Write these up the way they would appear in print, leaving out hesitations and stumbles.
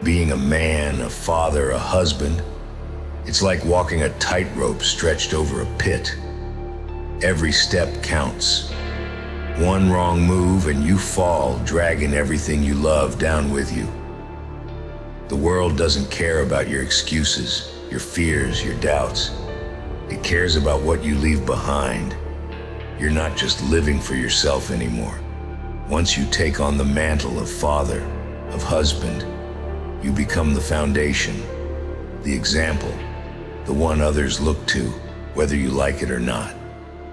Being a man, a father, a husband, it's like walking a tightrope stretched over a pit. Every step counts. One wrong move and you fall, dragging everything you love down with you. The world doesn't care about your excuses, your fears, your doubts. It cares about what you leave behind. You're not just living for yourself anymore. Once you take on the mantle of father, of husband, you become the foundation, the example, the one others look to, whether you like it or not.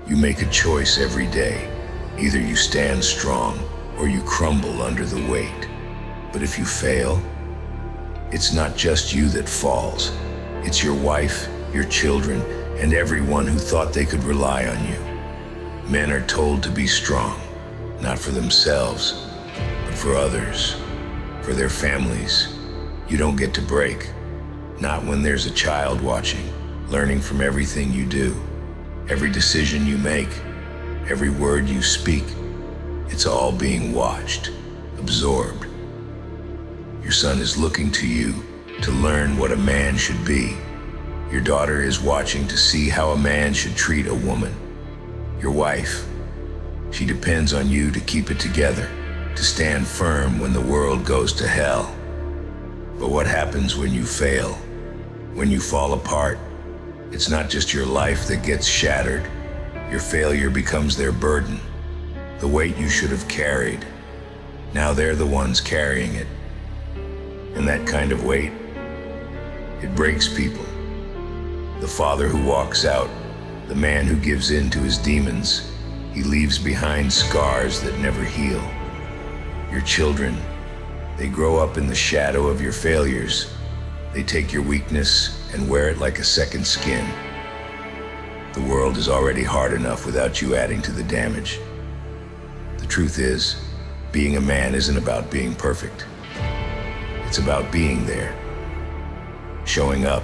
You make a choice every day. Either you stand strong or you crumble under the weight. But if you fail, it's not just you that falls. It's your wife, your children, and everyone who thought they could rely on you. Men are told to be strong, not for themselves, but for others, for their families. You don't get to break, not when there's a child watching, learning from everything you do, every decision you make, every word you speak. It's all being watched, absorbed. Your son is looking to you to learn what a man should be. Your daughter is watching to see how a man should treat a woman. Your wife, she depends on you to keep it together, to stand firm when the world goes to hell. But what happens when you fail, when you fall apart? It's not just your life that gets shattered. Your failure becomes their burden, the weight you should have carried. Now they're the ones carrying it. And that kind of weight, it breaks people. The father who walks out, the man who gives in to his demons, he leaves behind scars that never heal. Your children, they grow up in the shadow of your failures. They take your weakness and wear it like a second skin. The world is already hard enough without you adding to the damage. The truth is, being a man isn't about being perfect. It's about being there, showing up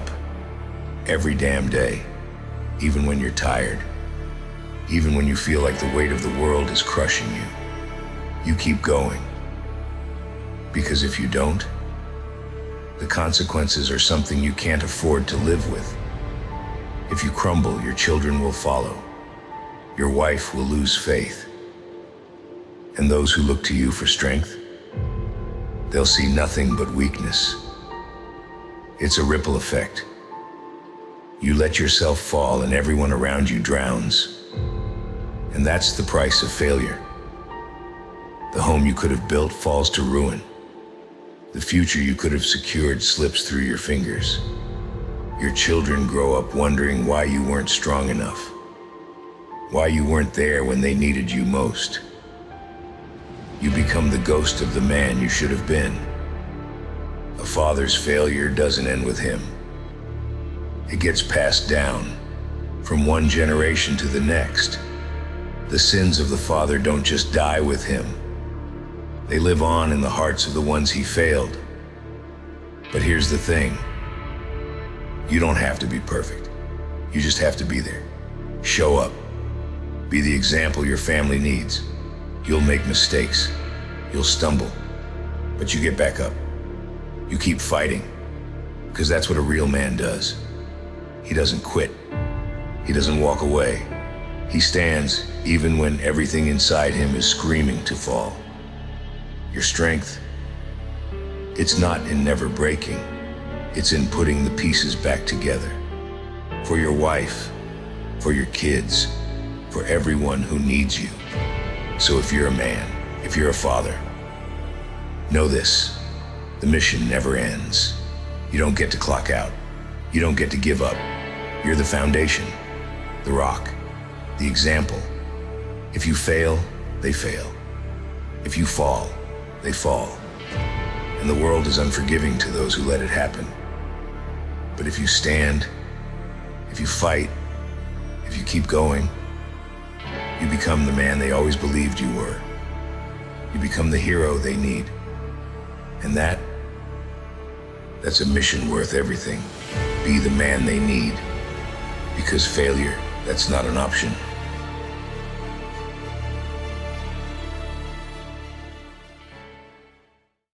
every damn day, even when you're tired, even when you feel like the weight of the world is crushing you. You keep going, because if you don't, the consequences are something you can't afford to live with. If you crumble, your children will follow. Your wife will lose faith. And those who look to you for strength, they'll see nothing but weakness. It's a ripple effect. You let yourself fall and everyone around you drowns. And that's the price of failure. The home you could have built falls to ruin. The future you could have secured slips through your fingers. Your children grow up wondering why you weren't strong enough, why you weren't there when they needed you most. You become the ghost of the man you should have been. A father's failure doesn't end with him. It gets passed down from one generation to the next. The sins of the father don't just die with him. They live on in the hearts of the ones he failed. But here's the thing. You don't have to be perfect. You just have to be there. Show up. Be the example your family needs. You'll make mistakes. You'll stumble. But you get back up. You keep fighting. Because that's what a real man does. He doesn't quit. He doesn't walk away. He stands even when everything inside him is screaming to fall. Your strength, it's not in never breaking. It's in putting the pieces back together. For your wife, for your kids, for everyone who needs you. So if you're a man, if you're a father, know this, the mission never ends. You don't get to clock out. You don't get to give up. You're the foundation, the rock, the example. If you fail, they fail. If you fall, they fall. And the world is unforgiving to those who let it happen. But if you stand, if you fight, if you keep going, you become the man they always believed you were. You become the hero they need. And that's a mission worth everything. Be the man they need. Because failure, that's not an option.